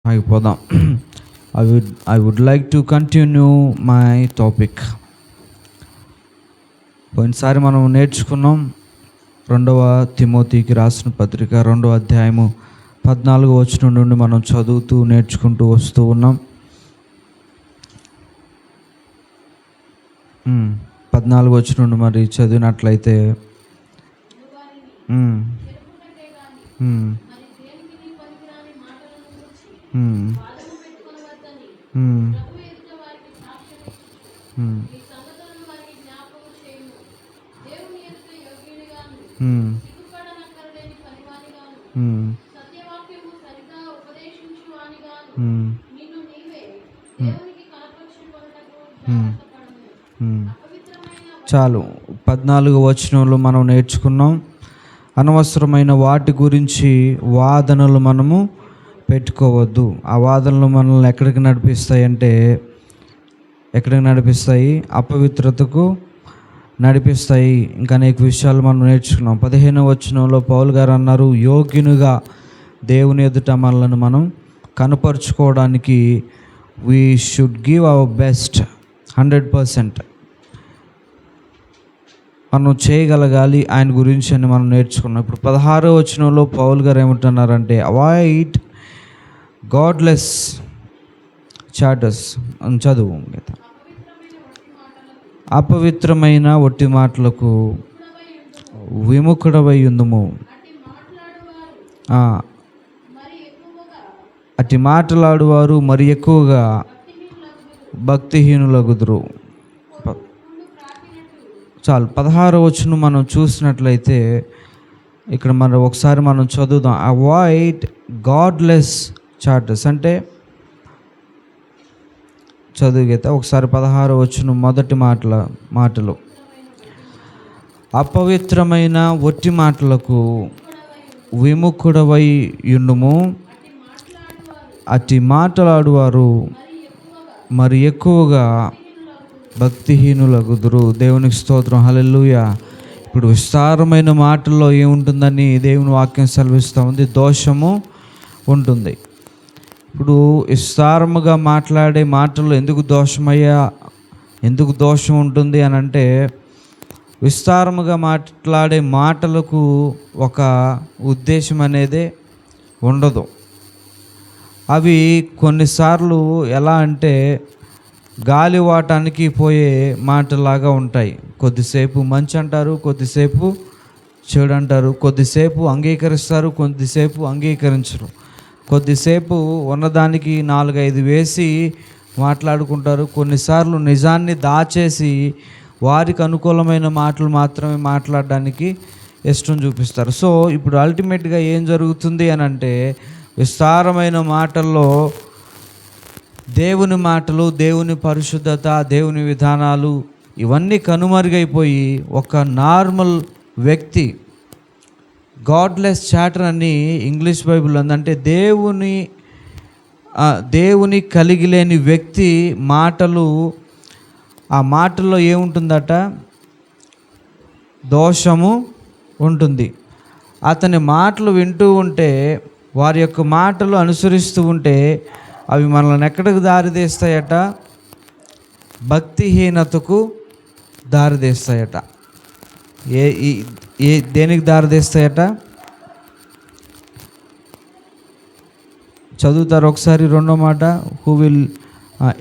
ఆగిపోదాం. I would like to continue my topic. పోయినసారి మనం నేర్చుకున్నాం 2వ తిమోతికి రాసిన పత్రిక 2వ అధ్యాయము 14వ వచనం నుండి మనం చదువుతూ నేర్చుకుంటూ వస్తూ ఉన్నాం. 14వ వచనం నుండి మరి చదివినట్లయితే చాలు 14వ వచనంలో మనం నేర్చుకున్నాం. అనవసరమైన వాటి గురించి వాదనలు మనము పెట్టుకోవద్దు. ఆ వాదనలు మనల్ని ఎక్కడికి నడిపిస్తాయి? అపవిత్రతకు నడిపిస్తాయి. ఇంకా అనేక విషయాలు మనం నేర్చుకున్నాం. 15వ వచనంలో పౌలు గారు అన్నారు, యోగ్యునిగా దేవుని ఎదుట మనల్ని మనం కనపరుచుకోవడానికి we should give our best 100%. మనం చేయగలగాలి ఆయన గురించి అని మనం నేర్చుకున్నాం. ఇప్పుడు 16వ వచనంలో పౌలు గారు ఏమంటున్నారంటే, అవాయిడ్ గాడ్లెస్ చాటర్స్ అని చదువు. అపవిత్రమైన ఒట్టి మాటలకు విముఖుడవై ఉందుము. అట్టి మాట్లాడువారు మరి ఎక్కువగా భక్తిహీనులగుదురు. చాలు. 16వ వచనం మనం చూసినట్లయితే ఇక్కడ ఒకసారి మనం చదువుదాం. అవాయిడ్ గాడ్లెస్ చాటర్స్ అంటే చదువుగైతే ఒకసారి 16వ వచనం మొదటి మాటలు అపవిత్రమైన ఒట్టి మాటలకు విముఖుడవై యుండుము. అట్టి మాట్లాడువారు మరి ఎక్కువగా భక్తిహీనులగుదురు. దేవునికి స్తోత్రం, హల్లెలూయా. ఇప్పుడు విస్తారమైన మాటల్లో ఏముంటుందని దేవుని వాక్యం సెలవిస్తూ ఉంది, దోషము ఉంటుంది. ఇప్పుడు విస్తారముగా మాట్లాడే మాటల్లో ఎందుకు దోషం ఉంటుంది అని అంటే, విస్తారముగా మాట్లాడే మాటలకు ఒక ఉద్దేశం అనేదే ఉండదు. అవి కొన్నిసార్లు ఎలా అంటే గాలివాటానికి పోయే మాటలాగా ఉంటాయి. కొద్దిసేపు మంచి అంటారు, కొద్దిసేపు చెడు అంటారు, కొద్దిసేపు అంగీకరిస్తారు, కొద్దిసేపు అంగీకరించరు, కొద్దిసేపు ఉన్నదానికి 4-5 వేసి మాట్లాడుకుంటారు, కొన్నిసార్లు నిజాన్ని దాచేసి వారికి అనుకూలమైన మాటలు మాత్రమే మాట్లాడడానికి ఇష్టం చూపిస్తారు. సో ఇప్పుడు అల్టిమేట్గా ఏం జరుగుతుంది అని అంటే, విస్తారమైన మాటల్లో దేవుని మాటలు, దేవుని పరిశుద్ధత, దేవుని విధానాలు ఇవన్నీ కనుమరుగైపోయి ఒక నార్మల్ వ్యక్తి, గాడ్లెస్ చాటర్ అని ఇంగ్లీష్ బైబిల్ ఉందంటే దేవుని కలిగి లేని వ్యక్తి మాటలు, ఆ మాటల్లో ఏముంటుందట? దోషము ఉంటుంది. అతని మాటలు వింటూ ఉంటే, వారి యొక్క మాటలు అనుసరిస్తూ ఉంటే అవి మనల్ని ఎక్కడికి దారితీస్తాయట? భక్తిహీనతకు దారితీస్తాయట. దేనికి దారితీస్తాయట? చదువుతారు ఒకసారి 2వ మాట,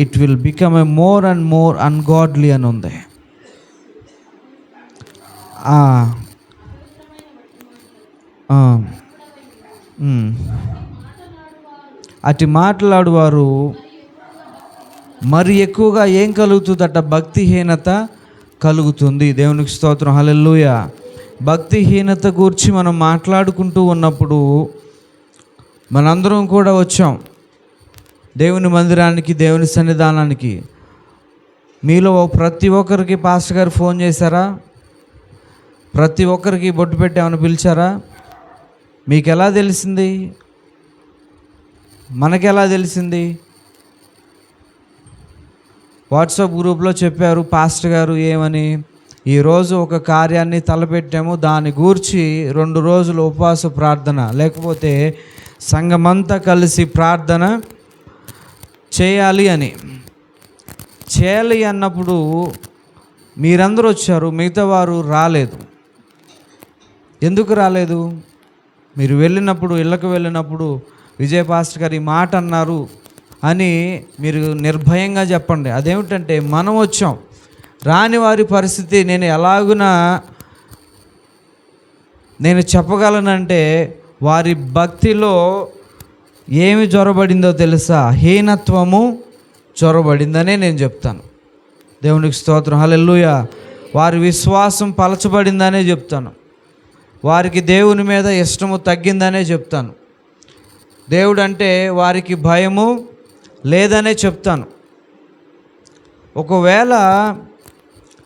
it will become a more and more ungodly అని ఉంది. అటు మాట్లాడువారు మరి ఎక్కువగా ఏం కలుగుతుందట? భక్తిహీనత కలుగుతుంది. దేవునికి స్తోత్రం, హల్లెలూయా. భక్తిహీనత గురించి మనం మాట్లాడుకుంటూ ఉన్నప్పుడు మనందరం కూడా వచ్చాం దేవుని మందిరానికి, దేవుని సన్నిధానానికి. మీలో ప్రతి ఒక్కరికి పాస్టర్ గారు ఫోన్ చేశారా? ప్రతి ఒక్కరికి బొట్టు పెట్టి ఏమైనా పిలిచారా? మీకు ఎలా తెలిసింది? మనకెలా తెలిసింది? వాట్సాప్ గ్రూప్లో చెప్పారు పాస్టర్ గారు ఏమని, ఈరోజు ఒక కార్యాన్ని తలపెట్టాము, దాని గూర్చి 2 రోజులు ఉపవాస ప్రార్థన లేకపోతే సంఘమంతా కలిసి ప్రార్థన చేయాలి అన్నప్పుడు మీరందరూ వచ్చారు, మిగతా వారు రాలేదు. ఎందుకు రాలేదు? మీరు వెళ్ళినప్పుడు, ఇళ్ళకు వెళ్ళినప్పుడు విజయ పాస్టర్ గారు ఈ మాట అన్నారు అని మీరు నిర్భయంగా చెప్పండి. అదేమిటంటే, మనం వచ్చాం, రాని వారి పరిస్థితి నేను చెప్పగలనంటే, వారి భక్తిలో ఏమి చొరబడిందో తెలుసా? హీనత్వము చొరబడిందనే నేను చెప్తాను. దేవునికి స్తోత్రం, హల్లెలూయా. వారి విశ్వాసం పలచబడిందనే చెప్తాను. వారికి దేవుని మీద ఇష్టము తగ్గిందనే చెప్తాను. దేవుడు అంటే వారికి భయము లేదనే చెప్తాను. ఒకవేళ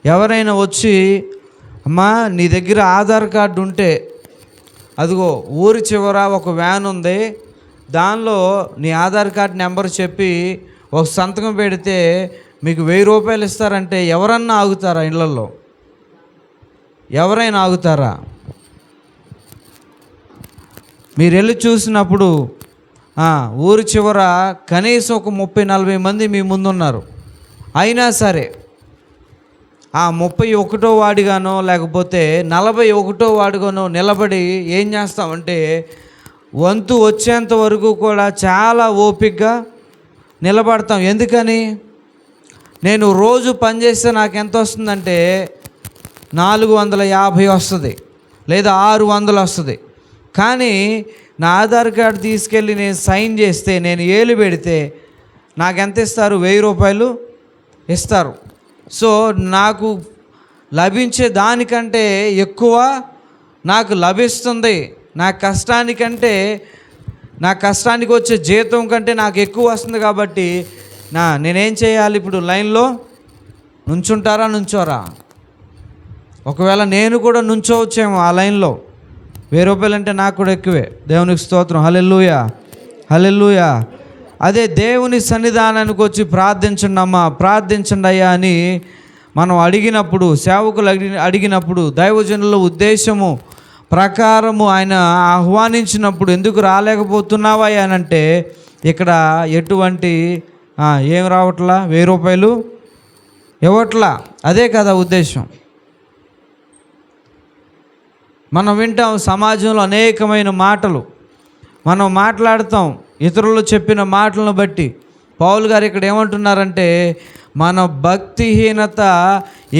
ఎవరైనా వచ్చి, అమ్మా నీ దగ్గర ఆధార్ కార్డు ఉంటే అదిగో ఊరి చివర ఒక వ్యాన్ ఉంది, దానిలో నీ ఆధార్ కార్డు నెంబర్ చెప్పి ఒక సంతకం పెడితే మీకు 1000 రూపాయలు ఇస్తారంటే ఎవరన్నా ఆగుతారా? ఇళ్ళల్లో ఎవరైనా ఆగుతారా? మీరు వెళ్ళి చూసినప్పుడు ఊరి చివర కనీసం ఒక 30-40 మంది మీ ముందున్నారు. అయినా సరే ఆ 31వ వాడిగానో లేకపోతే 41వ వాడిగానో నిలబడి ఏం చేస్తామంటే, వంతు వచ్చేంత వరకు కూడా చాలా ఓపికగా నిలబడతాం. ఎందుకని? నేను రోజు పనిచేస్తే నాకు ఎంత వస్తుందంటే 450 వస్తుంది, లేదా 600 వస్తుంది. కానీ నా ఆధార్ కార్డు తీసుకెళ్ళి నేను సైన్ చేస్తే, నేను ఏలు పెడితే నాకు ఎంత ఇస్తారు? 1000 రూపాయలు ఇస్తారు. సో నాకు లభించే దానికంటే ఎక్కువ నాకు లభిస్తుంది. నా కష్టానికి వచ్చే జీతం కంటే నాకు ఎక్కువ వస్తుంది. కాబట్టి నేనేం చేయాలి? ఇప్పుడు లైన్లో నుంచోరా? ఒకవేళ నేను కూడా నుంచోవచ్చేమో ఆ లైన్లో. 1000 రూపాయలు అంటే నాకు కూడా ఎక్కువే. దేవునికి స్తోత్రం, హల్లెలూయా, హల్లెలూయా. అదే దేవుని సన్నిధానానికి వచ్చి ప్రార్థించండి అయ్యా అని మనం అడిగినప్పుడు, సేవకులు అడిగినప్పుడు, దైవజనుల ఉద్దేశము ప్రకారము ఆయన ఆహ్వానించినప్పుడు ఎందుకు రాలేకపోతున్నావా అని అంటే, ఇక్కడ ఎటువంటి ఏం రావట్లా? 1000 రూపాయలు ఇవ్వట్లా. అదే కదా ఉద్దేశం. మనం వింటాం సమాజంలో అనేకమైన మాటలు, మనం మాట్లాడతాం ఇతరులు చెప్పిన మాటలను బట్టి. పౌలు గారు ఇక్కడ ఏమంటున్నారంటే, మన భక్తిహీనత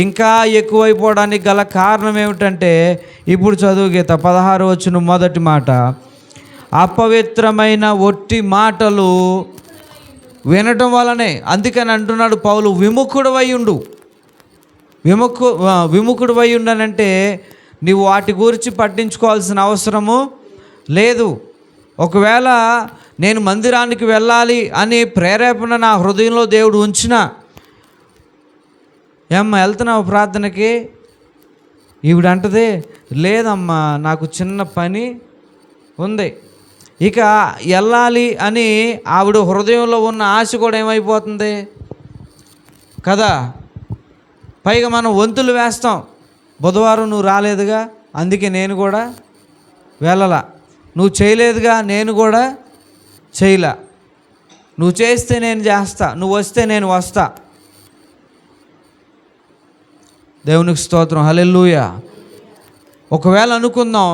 ఇంకా ఎక్కువైపోవడానికి గల కారణం ఏమిటంటే, ఇప్పుడు చదువు గీత 16 వచనం మొదటి మాట, అపవిత్రమైన ఒట్టి మాటలు వినటం వలనే. అందుకని అంటున్నాడు పౌలు, విముఖుడవై ఉండు. విముఖుడవై ఉండనంటే నీవు వాటి గురించి పట్టించుకోవాల్సిన అవసరము లేదు. ఒకవేళ నేను మందిరానికి వెళ్ళాలి అనే ప్రేరేపణ నా హృదయంలో దేవుడు ఉంచినా, ఏమ్మా వెళ్తున్నావు ప్రార్థనకి? ఈవిడ అంటది, లేదమ్మా నాకు చిన్న పని ఉంది. ఇక వెళ్ళాలి అని ఆవిడ హృదయంలో ఉన్న ఆశ కూడా ఏమైపోతుంది కదా. పైగా మనం వంతులు వేస్తాం, బుధవారం నువ్వు రాలేదుగా అందుకే నేను కూడా వెళ్ళలా, నువ్వు చేయలేదుగా నేను కూడా చేయలా, నువ్వు చేస్తే నేను చేస్తా, నువ్వు వస్తే నేను వస్తా. దేవునికి స్తోత్రం, హల్లెలూయా. ఒకవేళ అనుకుందాం,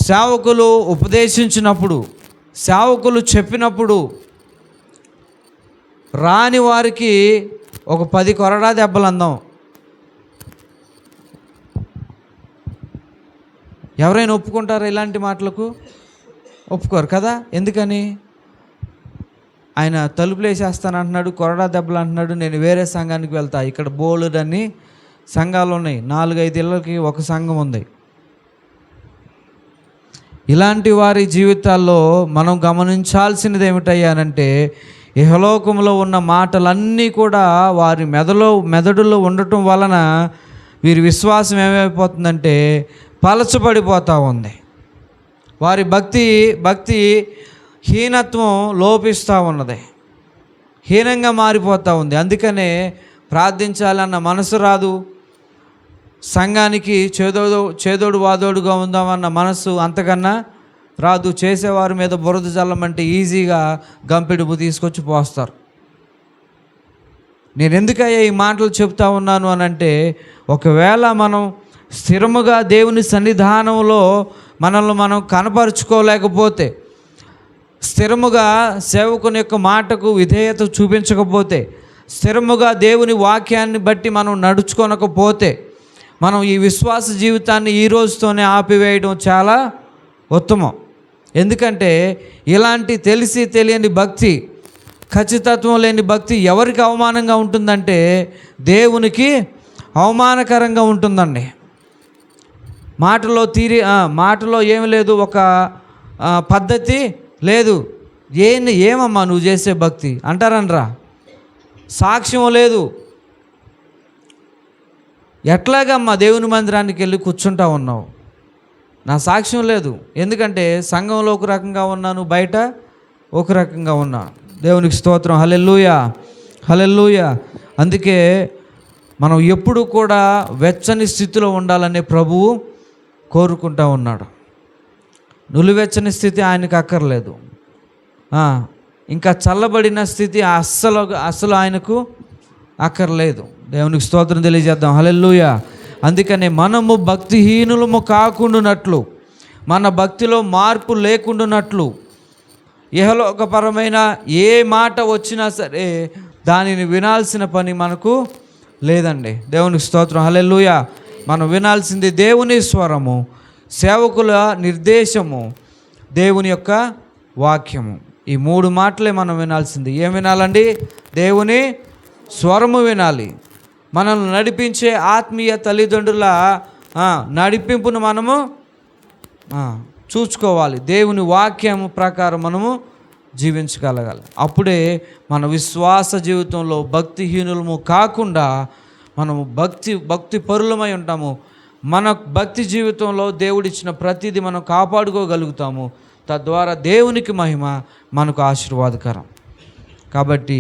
సేవకులు ఉపదేశించినప్పుడు, సేవకులు చెప్పినప్పుడు రాని వారికి ఒక 10 కొరడా దెబ్బలు అందాం. ఎవరైనా ఒప్పుకుంటారా ఇలాంటి మాటలకు? ఒప్పుకోరు కదా. ఎందుకని? ఆయన తలుపులు వేసేస్తాను అంటున్నాడు, కొరడా దెబ్బలు అంటున్నాడు, నేను వేరే సంఘానికి వెళ్తా. ఇక్కడ బోలుడని సంఘాలు ఉన్నాయి, 4-5 ఇళ్ళకి ఒక సంఘం ఉంది. ఇలాంటి వారి జీవితాల్లో మనం గమనించాల్సినది ఏమిటయ్యానంటే, ఇహలోకంలో ఉన్న మాటలన్నీ కూడా వారి మెదడులో ఉండటం వలన వీరి విశ్వాసం ఏమైపోతుందంటే పలచబడిపోతూ ఉంది. వారి భక్తి హీనత్వం లోపిస్తూ ఉన్నది, హీనంగా మారిపోతూ ఉంది. అందుకనే ప్రార్థించాలన్న మనసు రాదు, సంఘానికి చేదోడు వాదోడుగా ఉందామన్న మనసు అంతకన్నా రాదు. చేసేవారి మీద బురద జల్లమంటే ఈజీగా గంపెడుపు తీసుకొచ్చి పోస్తారు. నేను ఎందుకయ్యా ఈ మాటలు చెప్తా ఉన్నాను అనంటే, ఒకవేళ మనం స్థిరముగా దేవుని సన్నిధానంలో మనల్ని మనం కనపరుచుకోలేకపోతే, స్థిరముగా సేవకుని యొక్క మాటకు విధేయత చూపించకపోతే, స్థిరముగా దేవుని వాక్యాన్ని బట్టి మనం నడుచుకోనకపోతే, మనం ఈ విశ్వాస జీవితాన్ని ఈ రోజుతోనే ఆపివేయడం చాలా ఉత్తమం. ఎందుకంటే ఇలాంటి తెలిసి తెలియని భక్తి, ఖచ్చితత్వం లేని భక్తి ఎవరికి అవమానంగా ఉంటుందంటే దేవునికి అవమానకరంగా ఉంటుందండి. మాటలో ఏమి లేదు, ఒక పద్ధతి లేదు. ఏమమ్మా నువ్వు చేసే భక్తి అంటారనరా. సాక్ష్యం లేదు. ఎట్లాగమ్మా దేవుని మందిరానికి వెళ్ళి కూర్చుంటా ఉన్నావు? నా సాక్ష్యం లేదు. ఎందుకంటే సంఘంలో ఒక రకంగా ఉన్నాను, బయట ఒక రకంగా ఉన్నాను. దేవునికి స్తోత్రం. హల్లెలూయా, హల్లెలూయా. అందుకే మనం ఎప్పుడు కూడా వెచ్చని స్థితిలో ఉండాలనే ప్రభువు కోరుకుంటా ఉన్నాడు. నులివెచ్చని స్థితి ఆయనకు అక్కర్లేదు. ఇంకా చల్లబడిన స్థితి అస్సలు ఆయనకు అక్కర్లేదు. దేవునికి స్తోత్రం తెలియజేద్దాం. హల్లెలూయా. అందుకనే మనము భక్తిహీనులము కాకుండానట్లు, మన భక్తిలో మార్పు లేకుండానట్లు, ఇహలోకపరమైన ఏ మాట వచ్చినా సరే దానిని వినాల్సిన పని మనకు లేదండి. దేవునికి స్తోత్రం. హల్లెలూయా. మనం వినాల్సింది దేవుని స్వరము, సేవకుల నిర్దేశము, దేవుని యొక్క వాక్యము. ఈ 3 మాటలే మనం వినాల్సింది. ఏం వినాలండి? దేవుని స్వరము వినాలి. మనల్ని నడిపించే ఆత్మీయ తల్లిదండ్రుల నడిపింపును మనము చూసుకోవాలి. దేవుని వాక్యం ప్రకారం మనము జీవించగలగాలి. అప్పుడే మన విశ్వాస జీవితంలో భక్తిహీనులము కాకుండా మనము భక్తి పరులమై ఉంటాము. మన భక్తి జీవితంలో దేవుడిచ్చిన ప్రతిదీ మనం కాపాడుకోగలుగుతాము. తద్వారా దేవునికి మహిమ, మనకు ఆశీర్వాదకరం. కాబట్టి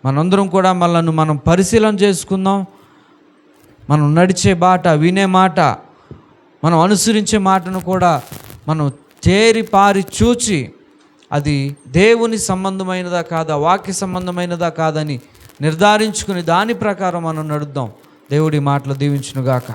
మనందరం కూడా మనల్ని మనం పరిశీలన చేసుకుందాం. మనం నడిచే బాట, వినే మాట, మనం అనుసరించే మాటను కూడా మనం తేరిపారి చూచి అది దేవుని సంబంధమైనదా కాదా, వాక్య సంబంధమైనదా కాదని నిర్ధారించుకుని దాని ప్రకారం మనం నడుద్దాం. దేవుడి మాటలు దీవించునుగాక.